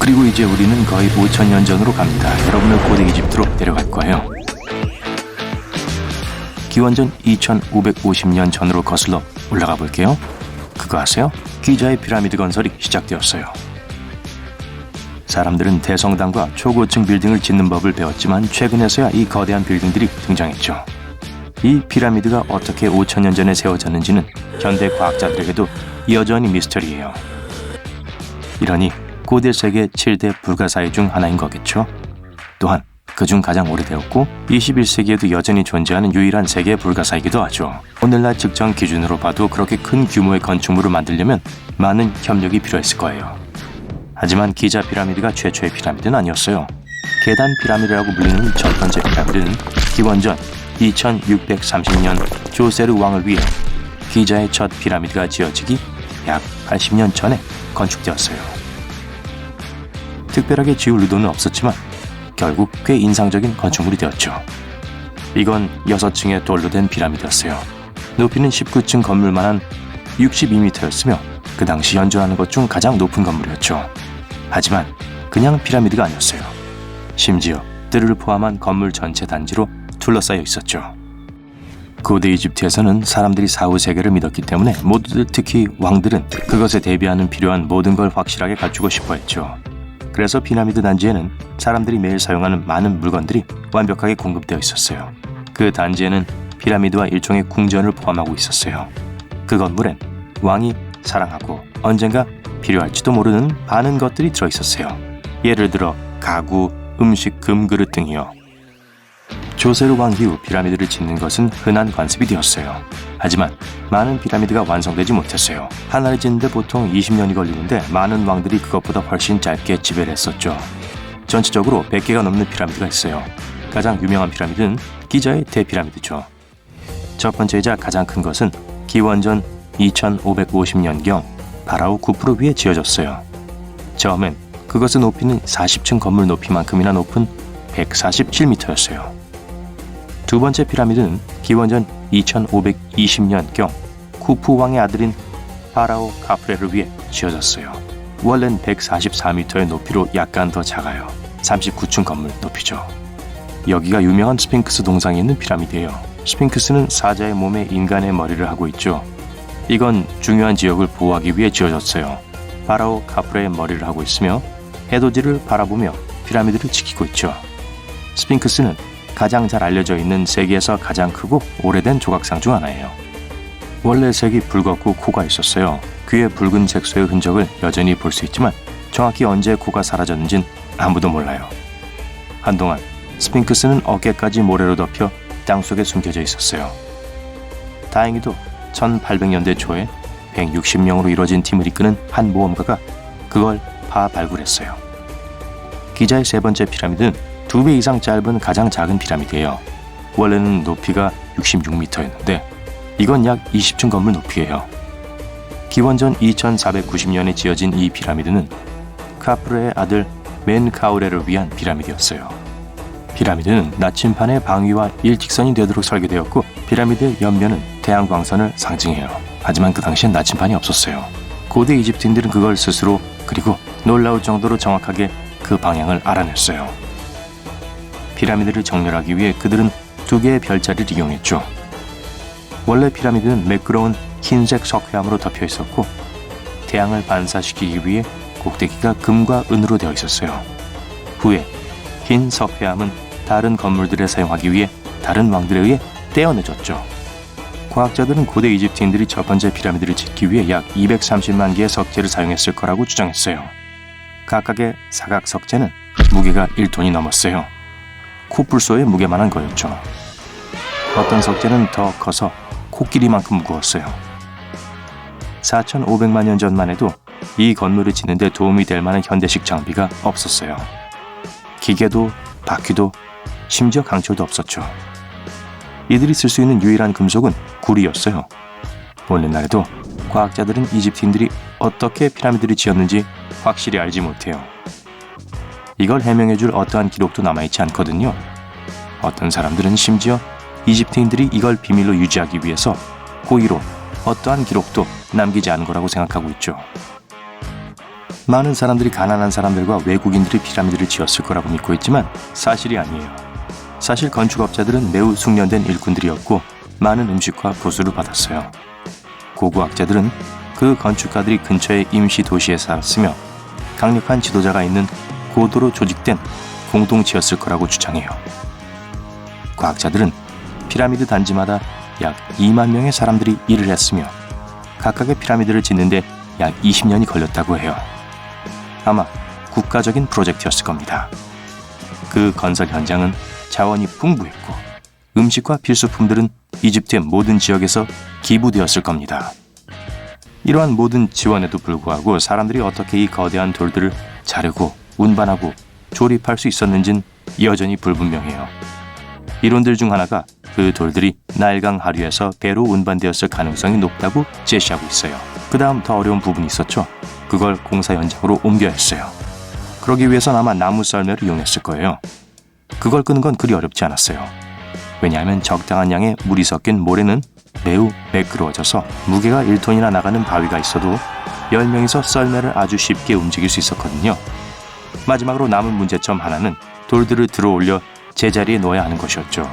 그리고 이제 우리는 거의 5,000년 전으로 갑니다. 여러분을 고대 이집트로 데려갈 거예요. 기원전 2550년 전으로 거슬러 올라가 볼게요. 그거 아세요? 기자의 피라미드 건설이 시작되었어요. 사람들은 대성당과 초고층 빌딩을 짓는 법을 배웠지만 최근에서야 이 거대한 빌딩들이 등장했죠. 이 피라미드가 어떻게 5,000년 전에 세워졌는지는 현대 과학자들에게도 여전히 미스터리예요. 이러니 고대 세계 7대 불가사의 중 하나인 거겠죠. 또한 그중 가장 오래되었고 21세기에도 여전히 존재하는 유일한 세계 불가사이기도 하죠. 오늘날 측정 기준으로 봐도 그렇게 큰 규모의 건축물을 만들려면 많은 협력이 필요했을 거예요. 하지만 기자 피라미드가 최초의 피라미드는 아니었어요. 계단 피라미드라고 불리는 첫 번째 피라미드는 기원전 2630년 조세르 왕을 위해 기자의 첫 피라미드가 지어지기 약 80년 전에 건축되었어요. 특별하게 지을 의도는 없었지만 결국 꽤 인상적인 건축물이 되었죠. 이건 6층의 돌로 된 피라미드였어요. 높이는 19층 건물만한 62m였으며 그 당시 연주하는 것 중 가장 높은 건물이었죠. 하지만 그냥 피라미드가 아니었어요. 심지어 뜰을 포함한 건물 전체 단지로 둘러싸여 있었죠. 고대 이집트에서는 사람들이 사후세계를 믿었기 때문에 모두들, 특히 왕들은 그것에 대비하는 필요한 모든 걸 확실하게 갖추고 싶어 했죠. 그래서 피라미드 단지에는 사람들이 매일 사용하는 많은 물건들이 완벽하게 공급되어 있었어요. 그 단지에는 피라미드와 일종의 궁전을 포함하고 있었어요. 그 건물엔 왕이 사랑하고 언젠가 필요할지도 모르는 많은 것들이 들어있었어요. 예를 들어 가구, 음식, 금그릇 등이요. 조세르 왕 이후 피라미드를 짓는 것은 흔한 관습이 되었어요. 하지만 많은 피라미드가 완성되지 못했어요. 하나를 짓는데 보통 20년이 걸리는데 많은 왕들이 그것보다 훨씬 짧게 지배를 했었죠. 전체적으로 100개가 넘는 피라미드가 있어요. 가장 유명한 피라미드는 기자의 대피라미드죠. 첫 번째이자 가장 큰 것은 기원전 2550년경 파라오 쿠프로 위에 지어졌어요. 처음엔 그것의 높이는 40층 건물 높이만큼이나 높은 147m였어요. 두 번째 피라미드는 기원전 2520년경 쿠프 왕의 아들인 파라오 카프레를 위해 지어졌어요. 원래는 144m의 높이로 약간 더 작아요. 39층 건물 높이죠. 여기가 유명한 스핑크스 동상이 있는 피라미드예요. 스핑크스는 사자의 몸에 인간의 머리를 하고 있죠. 이건 중요한 지역을 보호하기 위해 지어졌어요. 파라오 카프레의 머리를 하고 있으며 해돋이를 바라보며 피라미드를 지키고 있죠. 스핑크스는 가장 잘 알려져 있는 세계에서 가장 크고 오래된 조각상 중 하나예요. 원래 색이 붉었고 코가 있었어요. 귀에 붉은 색소의 흔적을 여전히 볼 수 있지만 정확히 언제 코가 사라졌는진 아무도 몰라요. 한동안 스핑크스는 어깨까지 모래로 덮여 땅속에 숨겨져 있었어요. 다행히도 1800년대 초에 160명으로 이루어진 팀을 이끄는 한 모험가가 그걸 발굴했어요. 기자의 세 번째 피라미드는 2배 이상 짧은 가장 작은 피라미드예요. 원래는 높이가 66m였는데 이건 약 20층 건물 높이예요. 기원전 2490년에 지어진 이 피라미드는 카프레의 아들 멘카우레를 위한 피라미드였어요. 피라미드는 나침판의 방위와 일직선이 되도록 설계되었고 피라미드의 옆면은 태양광선을 상징해요. 하지만 그 당시엔 나침판이 없었어요. 고대 이집트인들은 그걸 스스로 그리고 놀라울 정도로 정확하게 그 방향을 알아냈어요. 피라미드를 정렬하기 위해 그들은 2개의 별자리를 이용했죠. 원래 피라미드는 매끄러운 흰색 석회암으로 덮여 있었고 태양을 반사시키기 위해 꼭대기가 금과 은으로 되어 있었어요. 후에 흰 석회암은 다른 건물들에 사용하기 위해 다른 왕들에 의해 떼어내졌죠. 과학자들은 고대 이집트인들이 첫 번째 피라미드를 짓기 위해 약 230만 개의 석재를 사용했을 거라고 주장했어요. 각각의 사각 석재는 무게가 1톤이 넘었어요. 코뿔소의 무게만한 거였죠. 어떤 석재는 더 커서 코끼리만큼 무거웠어요. 4,500만 년 전만 해도 이 건물을 짓는 데 도움이 될 만한 현대식 장비가 없었어요. 기계도 바퀴도 심지어 강철도 없었죠. 이들이 쓸 수 있는 유일한 금속은 구리였어요. 오늘날에도 과학자들은 이집트인들이 어떻게 피라미드를 지었는지 확실히 알지 못해요. 이걸 해명해줄 어떠한 기록도 남아있지 않거든요. 어떤 사람들은 심지어 이집트인들이 이걸 비밀로 유지하기 위해서 고의로 어떠한 기록도 남기지 않은 거라고 생각하고 있죠. 많은 사람들이 가난한 사람들과 외국인들이 피라미드를 지었을 거라고 믿고 있지만 사실이 아니에요. 사실 건축업자들은 매우 숙련된 일꾼들이었고 많은 음식과 부수를 받았어요. 고고학자들은 그 건축가들이 근처의 임시 도시에 살았으며 강력한 지도자가 있는 고도로 조직된 공동체였을 거라고 주장해요. 과학자들은 피라미드 단지마다 약 2만 명의 사람들이 일을 했으며 각각의 피라미드를 짓는데 약 20년이 걸렸다고 해요. 아마 국가적인 프로젝트였을 겁니다. 그 건설 현장은 자원이 풍부했고 음식과 필수품들은 이집트의 모든 지역에서 기부되었을 겁니다. 이러한 모든 지원에도 불구하고 사람들이 어떻게 이 거대한 돌들을 자르고 운반하고 조립할 수 있었는지는 여전히 불분명해요. 이론들 중 하나가 그 돌들이 나일강 하류에서 배로 운반되었을 가능성이 높다고 제시하고 있어요. 그 다음 더 어려운 부분이 있었죠. 그걸 공사 현장으로 옮겨야 했어요. 그러기 위해선 아마 나무 썰매를 이용했을 거예요. 그걸 끄는 건 그리 어렵지 않았어요. 왜냐하면 적당한 양의 물이 섞인 모래는 매우 매끄러워져서 무게가 1톤이나 나가는 바위가 있어도 10명이서 썰매를 아주 쉽게 움직일 수 있었거든요. 마지막으로 남은 문제점 하나는 돌들을 들어올려 제자리에 놓아야 하는 것이었죠.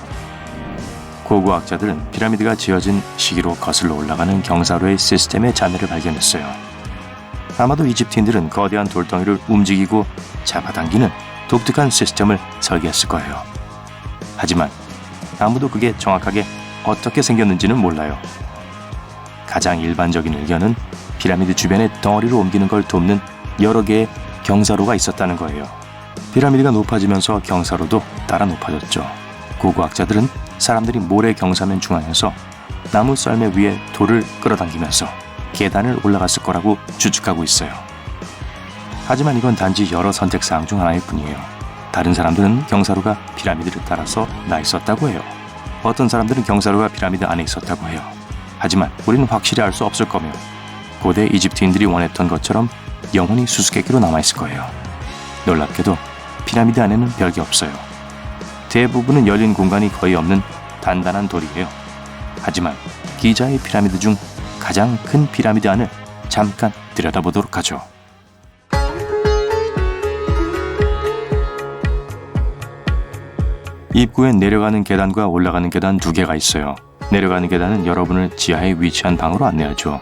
고고학자들은 피라미드가 지어진 시기로 거슬러 올라가는 경사로의 시스템의 잔해를 발견했어요. 아마도 이집트인들은 거대한 돌덩이를 움직이고 잡아당기는 독특한 시스템을 설계했을 거예요. 하지만 아무도 그게 정확하게 어떻게 생겼는지는 몰라요. 가장 일반적인 의견은 피라미드 주변에 덩어리를 옮기는 걸 돕는 여러 개의 경사로가 있었다는 거예요. 피라미드가 높아지면서 경사로도 따라 높아졌죠. 고고학자들은 사람들이 모래 경사면 중앙에서 나무 썰매 위에 돌을 끌어당기면서 계단을 올라갔을 거라고 추측하고 있어요. 하지만 이건 단지 여러 선택사항 중 하나일 뿐이에요. 다른 사람들은 경사로가 피라미드를 따라서 나 있었다고 해요. 어떤 사람들은 경사로가 피라미드 안에 있었다고 해요. 하지만 우리는 확실히 알 수 없을 거며 고대 이집트인들이 원했던 것처럼 영원히 수수께끼로 남아있을 거예요. 놀랍게도 피라미드 안에는 별게 없어요. 대부분은 열린 공간이 거의 없는 단단한 돌이에요. 하지만 기자의 피라미드 중 가장 큰 피라미드 안을 잠깐 들여다보도록 하죠. 입구엔 내려가는 계단과 올라가는 계단 두 개가 있어요. 내려가는 계단은 여러분을 지하에 위치한 방으로 안내하죠.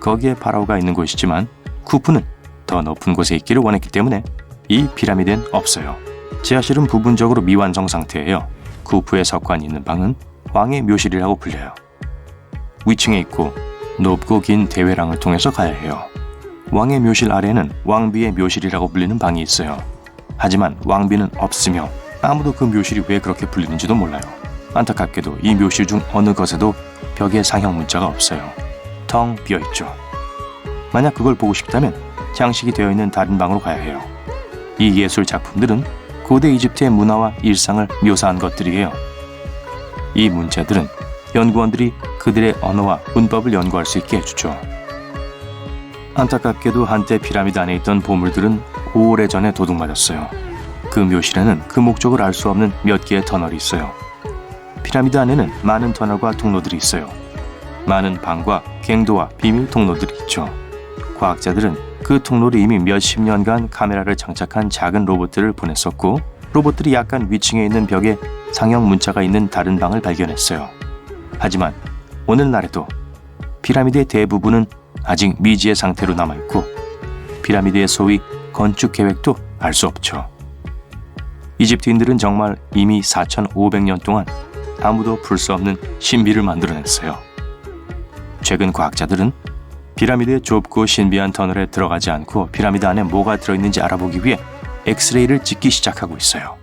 거기에 파라오가 있는 곳이지만 쿠프는 더 높은 곳에 있기를 원했기 때문에 이 피라미드엔 없어요. 지하실은 부분적으로 미완성 상태예요. 쿠프의 석관이 있는 방은 왕의 묘실이라고 불려요. 위층에 있고 높고 긴 대회랑을 통해서 가야 해요. 왕의 묘실 아래에는 왕비의 묘실이라고 불리는 방이 있어요. 하지만 왕비는 없으며 아무도 그 묘실이 왜 그렇게 불리는지도 몰라요. 안타깝게도 이 묘실 중 어느 것에도 벽에 상형 문자가 없어요. 텅 비어있죠. 만약 그걸 보고 싶다면 장식이 되어 있는 다른 방으로 가야 해요. 이 예술 작품들은 고대 이집트의 문화와 일상을 묘사한 것들이에요. 이 문자들은 연구원들이 그들의 언어와 문법을 연구할 수 있게 해주죠. 안타깝게도 한때 피라미드 안에 있던 보물들은 오래전에 도둑맞았어요. 그 묘실에는 그 목적을 알 수 없는 몇 개의 터널이 있어요. 피라미드 안에는 많은 터널과 통로들이 있어요. 많은 방과 갱도와 비밀 통로들이 있죠. 과학자들은 그 통로를 이미 몇십 년간 카메라를 장착한 작은 로봇들을 보냈었고 로봇들이 약간 위층에 있는 벽에 상형 문자가 있는 다른 방을 발견했어요. 하지만 오늘날에도 피라미드의 대부분은 아직 미지의 상태로 남아있고 피라미드의 소위 건축 계획도 알 수 없죠. 이집트인들은 정말 이미 4,500년 동안 아무도 풀 수 없는 신비를 만들어냈어요. 최근 과학자들은 피라미드의 좁고 신비한 터널에 들어가지 않고 피라미드 안에 뭐가 들어있는지 알아보기 위해 엑스레이를 찍기 시작하고 있어요.